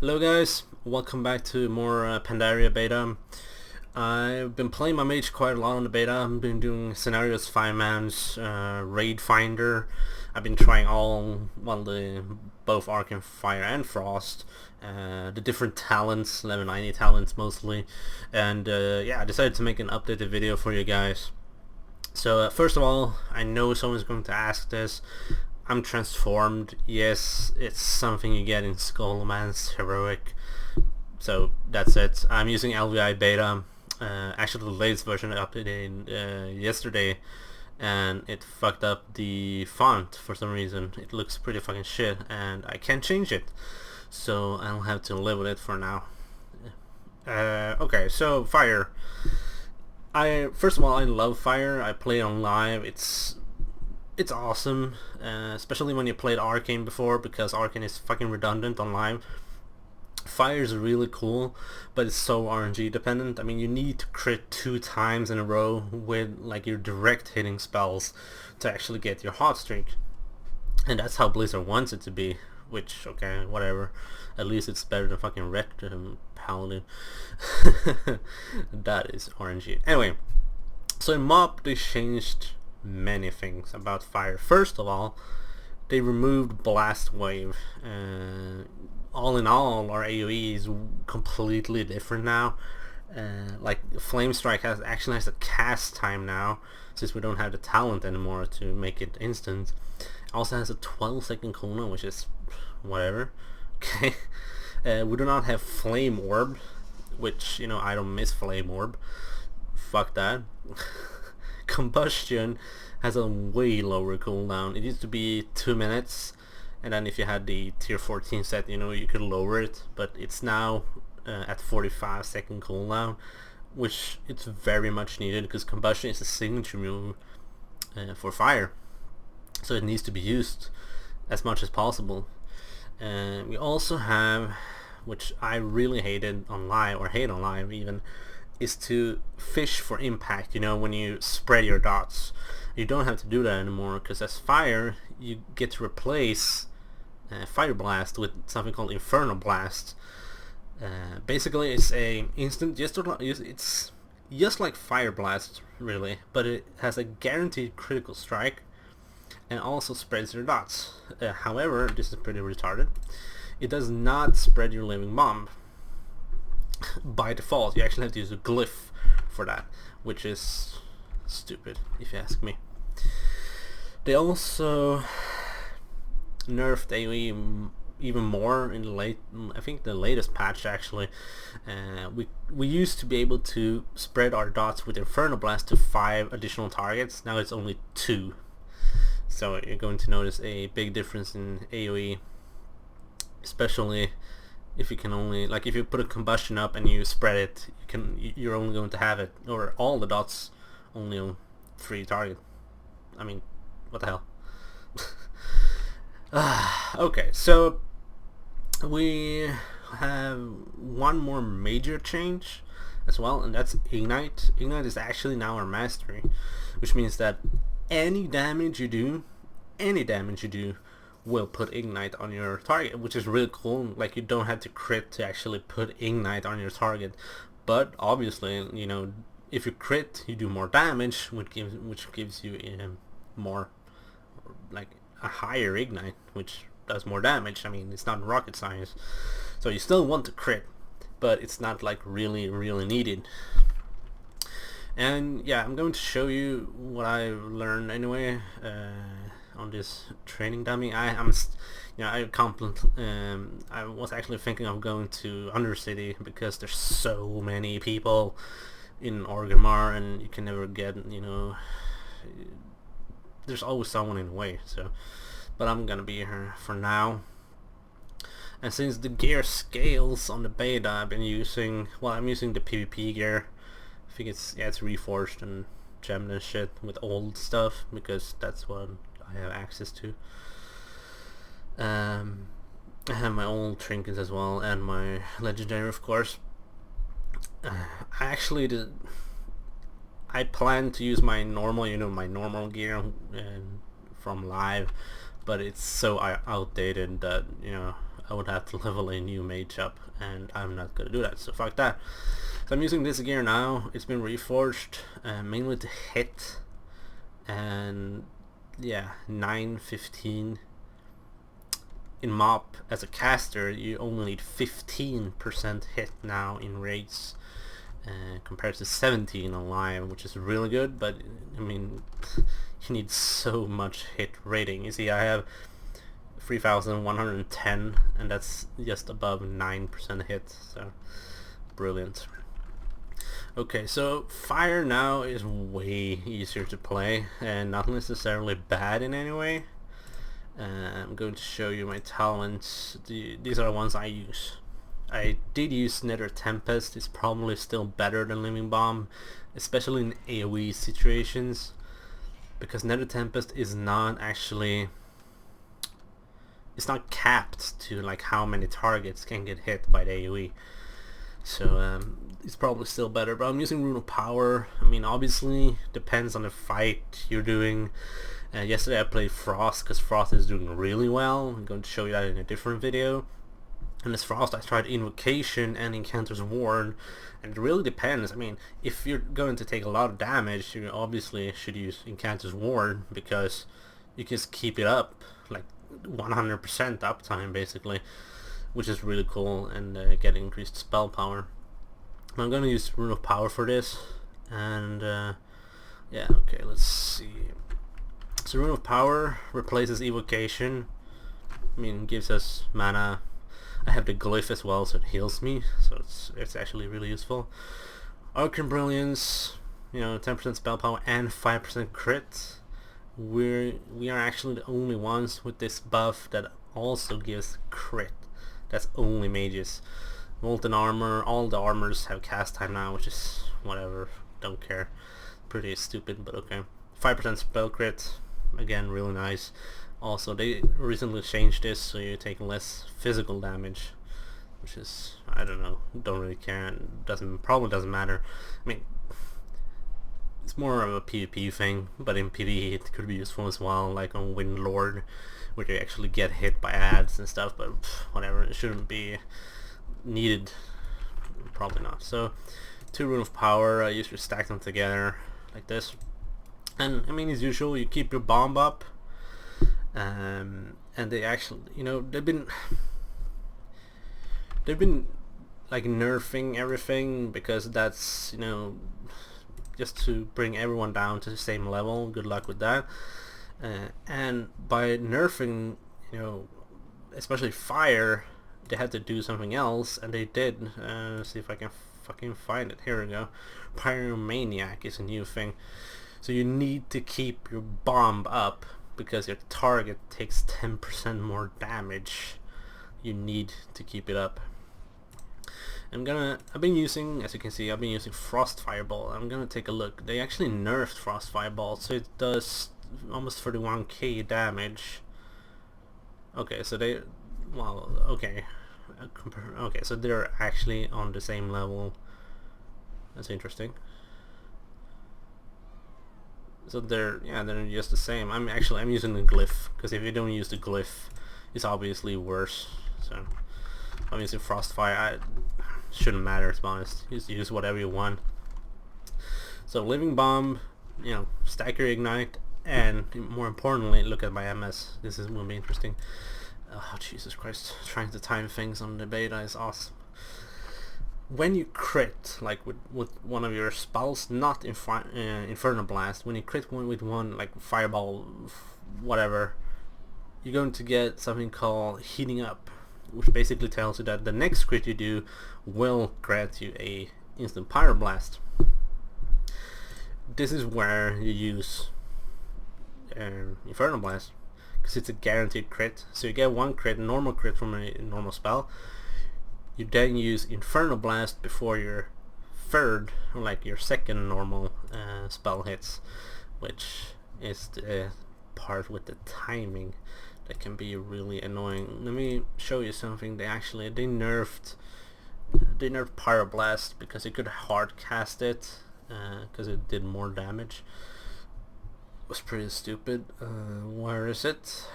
Hello guys, welcome back to more Pandaria Beta. I've been playing my Mage quite a lot on the beta. I've been doing scenarios, 5-man's, raid finder. I've been trying both Arc and Fire and Frost, the different talents, level 90 talents mostly, and yeah, I decided to make an updated video for you guys. So first of all, I know someone's going to ask this. I'm transformed. Yes, it's something you get in Skullman's Heroic. So that's it. I'm using LVI Beta. Actually, the latest version I updated yesterday, and it fucked up the font for some reason. It looks pretty fucking shit, and I can't change it. So I'll have to live with it for now. Okay, so Fire. First of all, I love Fire. I play it on live. It's awesome, especially when you played Arcane before, because Arcane is fucking redundant on live. Fire is really cool, but it's so RNG dependent. I mean, you need to crit 2 times in a row with like your direct hitting spells to actually get your hot streak, and that's how Blizzard wants it to be. Which, okay, whatever. At least it's better than fucking Rector and Paladin. That is RNG. Anyway, so in MoP they changed many things about Fire. First of all, they removed Blast Wave. All in all, our AoE is completely different now. Like Flame Strike actually has a cast time now, since we don't have the talent anymore to make it instant. It also has a 12-second cooldown, which is whatever. Okay. We do not have Flame Orb, which, you know, I don't miss Flame Orb. Fuck that. Combustion has a way lower cooldown. It used to be 2 minutes, and then if you had the tier 14 set, you know, you could lower it, but it's now at 45-second cooldown, which it's very much needed because Combustion is a signature move for Fire, so it needs to be used as much as possible. We also have, which I really hated on live, or hate on live even, is to fish for impact. You know, when you spread your dots, you don't have to do that anymore, because as Fire you get to replace Fire Blast with something called Inferno Blast. Basically it's a instant, it's just like Fire Blast really, but it has a guaranteed critical strike and also spreads your dots. However, this is pretty retarded. It does not spread your living bomb by default. You actually have to use a glyph for that, which is stupid if you ask me. They also nerfed AoE even more in I think the latest patch actually. We used to be able to spread our dots with Inferno Blast to 5 additional targets. Now it's only 2. So you're going to notice a big difference in AoE, especially if you can only, like, if you put a Combustion up and you spread it, you're only going to have it, or all the dots, only on 3 target. I mean, what the hell. Okay, so we have one more major change as well, and that's Ignite. Ignite is actually now our mastery, which means that any damage you do will put Ignite on your target, which is really cool. Like, you don't have to crit to actually put Ignite on your target, but obviously, you know, if you crit you do more damage, which gives you more, like, a higher Ignite, which does more damage. I mean, it's not rocket science. So you still want to crit, but it's not like really needed. And yeah, I'm going to show you what I learned anyway on this training dummy. I was actually thinking of going to Undercity because there's so many people in Orgrimmar, and you can never get, you know, there's always someone in the way. So, but I'm gonna be here for now. And since the gear scales on the beta, I'm using the PvP gear. I think it's reforged and gemmed and shit with old stuff, because that's what I have access to. I have my old trinkets as well, and my legendary, of course. I plan to use my normal gear from live, but it's so outdated that, you know, I would have to level a new mage up, and I'm not gonna do that, so fuck that. So I'm using this gear now. It's been reforged mainly to hit, and yeah, 9-15. In MoP, as a caster, you only need 15% hit now in raids, compared to 17 on live, which is really good, but I mean, you need so much hit rating. You see, I have 3,110, and that's just above 9% hit, so brilliant. Okay, so fire now is way easier to play, and not necessarily bad in any way. I'm going to show you my talents. These are the ones I use. I did use Nether Tempest. It's probably still better than Living Bomb, especially in AoE situations, because Nether Tempest is not actually, it's not capped to like how many targets can get hit by the AoE. So it's probably still better, but I'm using Rune of Power. I mean, obviously depends on the fight you're doing. Yesterday I played Frost because Frost is doing really well. I'm going to show you that in a different video. And as Frost, I tried Invocation and Incanter's Ward, and it really depends. I mean, if you're going to take a lot of damage, you obviously should use Incanter's Ward, because you can just keep it up, like 100% uptime basically, which is really cool, and get increased spell power. I'm going to use Rune of Power for this, and yeah, okay, let's see. So Rune of Power replaces Evocation. I mean, gives us mana. I have the Glyph as well, so it heals me, so it's actually really useful. Arcane Brilliance, you know, 10% spell power and 5% crit. We are actually the only ones with this buff that also gives crit. That's only mages. Molten Armor, all the armors have cast time now, which is whatever, don't care. Pretty stupid, but okay. 5% spell crit, again, really nice. Also, they recently changed this so you're taking less physical damage, which is, I don't know, don't really care, and probably doesn't matter. I mean, it's more of a PvP thing, but in PvE it could be useful as well, like on Windlord, where you actually get hit by ads and stuff, but whatever, it shouldn't be needed, probably not. So, 2 Rune of Power, I usually stack them together like this, and I mean, as usual, you keep your bomb up, and they actually, you know, they've been like nerfing everything, because that's, you know, just to bring everyone down to the same level. Good luck with that. And by nerfing, you know, especially fire, they had to do something else, and they did. See if I can fucking find it. Here we go. Pyromaniac is a new thing. So you need to keep your bomb up, because your target takes 10% more damage. You need to keep it up. I've been using, as you can see, I've been using Frost Fireball. I'm gonna take a look. They actually nerfed Frost Fireball, so it does almost 31k damage. Okay, so they, well, okay. Okay, so they're actually on the same level. That's interesting. So they're just the same. I'm using the Glyph, because if you don't use the Glyph, it's obviously worse. So I'm using Frostfire. Shouldn't matter, to be honest. Just use whatever you want. So Living Bomb, you know, stack your Ignite, and more importantly, look at my MS. This is going to be interesting. Oh, Jesus Christ. Trying to time things on the beta is awesome. When you crit, like with one of your spells, not Inferno Blast, when you crit with one, like Fireball, whatever, you're going to get something called Heating Up, which basically tells you that the next crit you do will grant you a instant Pyroblast. This is where you use Inferno Blast, because it's a guaranteed crit. So you get one crit, normal crit from a normal spell. You then use Inferno Blast before your third, or like your second normal spell hits, which is the part with the timing that can be really annoying. Let me show you something. They nerfed Pyroblast, because you could hard cast it, because it did more damage. It was pretty stupid. Where is it?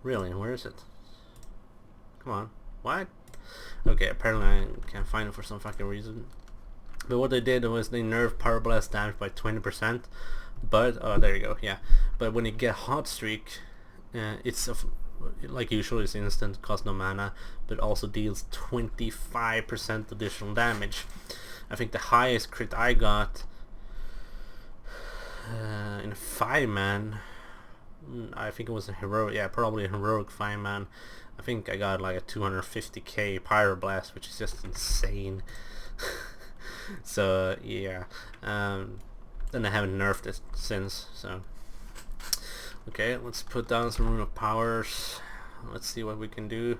Really, where is it? Come on. What? Okay, apparently I can't find it for some fucking reason. But what they did was they nerfed Power Blast damage by 20%. But, oh, there you go, yeah. But when you get Hot Streak, it's like usually it's instant, costs no mana, but also deals 25% additional damage. I think the highest crit I got in a 5-man, I think it was a heroic, yeah, probably a heroic 5-man. I think I got like a 250k Pyroblast, which is just insane. So yeah, then I haven't nerfed it since. So okay, let's put down some Rune of Powers. Let's see what we can do.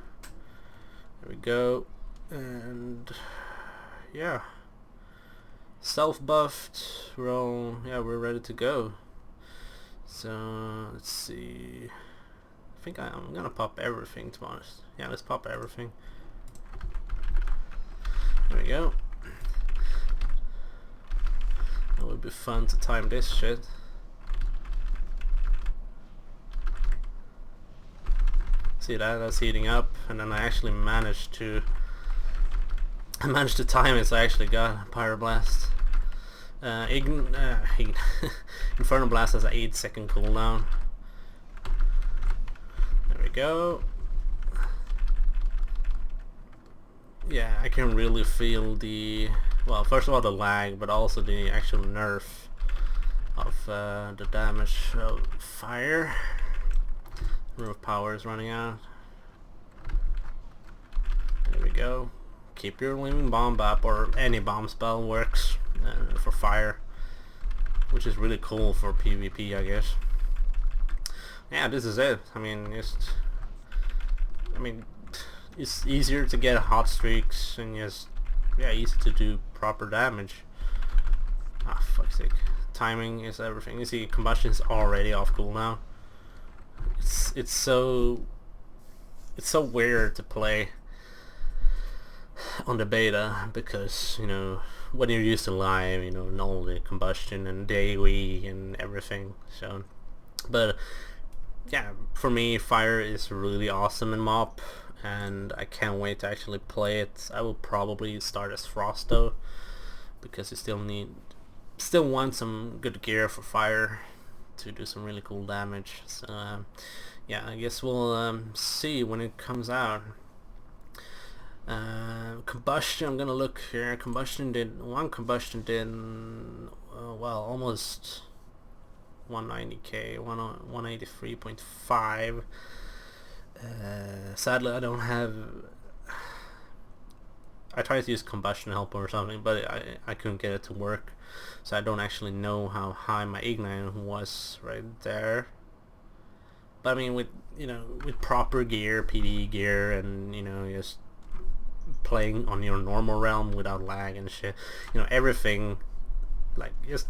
There we go, and yeah, self-buffed. We're ready to go. So let's see. I think I'm gonna pop everything, to be honest. Yeah, let's pop everything. There we go. It would be fun to time this shit. See that? That's heating up, and then I actually managed to time it, so I actually got Pyroblast. Infernal Blast has an 8-second cooldown. There we go. Yeah, I can really feel the, well, first of all the lag, but also the actual nerf of the damage of fire. Rune of Power is running out. There we go. Keep your Living Bomb up, or any bomb spell works for fire, which is really cool for PvP, I guess. Yeah, this is it. I mean, it's easier to get hot streaks and just, yeah, easy to do proper damage. Ah, fuck's sake. Timing is everything. You see, combustion is already off cooldown. It's so weird to play on the beta, because, you know, when you're used to live, you know, and all the combustion and daily and everything. So, but yeah, for me, fire is really awesome in MoP, and I can't wait to actually play it. I will probably start as Frost though, because you still want some good gear for fire to do some really cool damage. So yeah, I guess we'll see when it comes out. Combustion, I'm gonna look here. Combustion did well, almost 190k, 183.5. Sadly, I don't have. I tried to use combustion helper or something, but I couldn't get it to work, so I don't actually know how high my ignite was right there. But I mean, with proper gear, PvE gear, and just playing on your normal realm without lag and shit, everything, like, just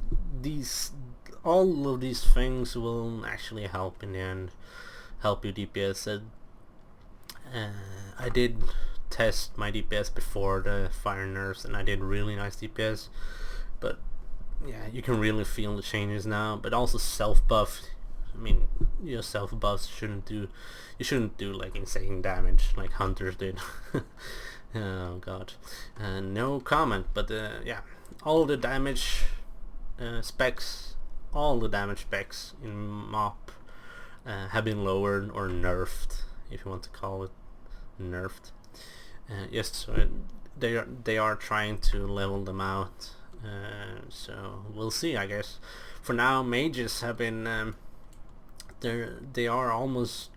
all of these things will actually help in the end, help your DPS. I did test my DPS before the fire nerfs, and I did really nice DPS, but yeah, you can really feel the changes now. But also self-buffed, I mean, self-buffs shouldn't do like insane damage like hunters did. Oh god, no comment. But yeah, all the damage specs in MoP have been lowered or nerfed, if you want to call it nerfed. Yes, so they are trying to level them out. So we'll see, I guess. For now, mages have been they are almost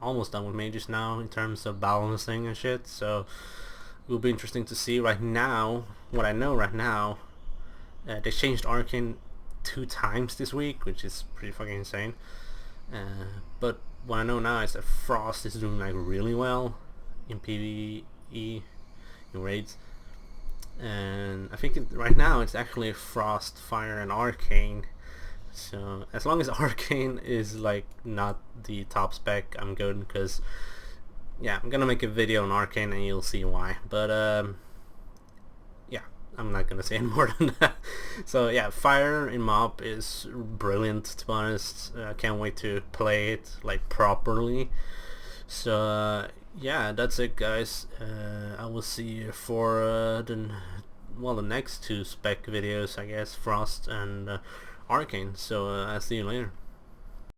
done with mages now in terms of balancing and shit. So it will be interesting to see. Right now, what I know right now, they changed Arcane 2 times this week, which is pretty fucking insane. But what I know now is that Frost is doing like really well in PvE, in raids, and I think right now it's actually Frost, Fire, and Arcane. So as long as Arcane is like not the top spec, I'm good, because yeah, I'm gonna make a video on Arcane and you'll see why. But yeah, I'm not gonna say any more than that. So yeah, Fire in MoP is brilliant, to be honest. I can't wait to play it like properly. So Yeah, that's it, guys. I will see you for the next two spec videos, I guess, Frost and Arcane. So I'll see you later.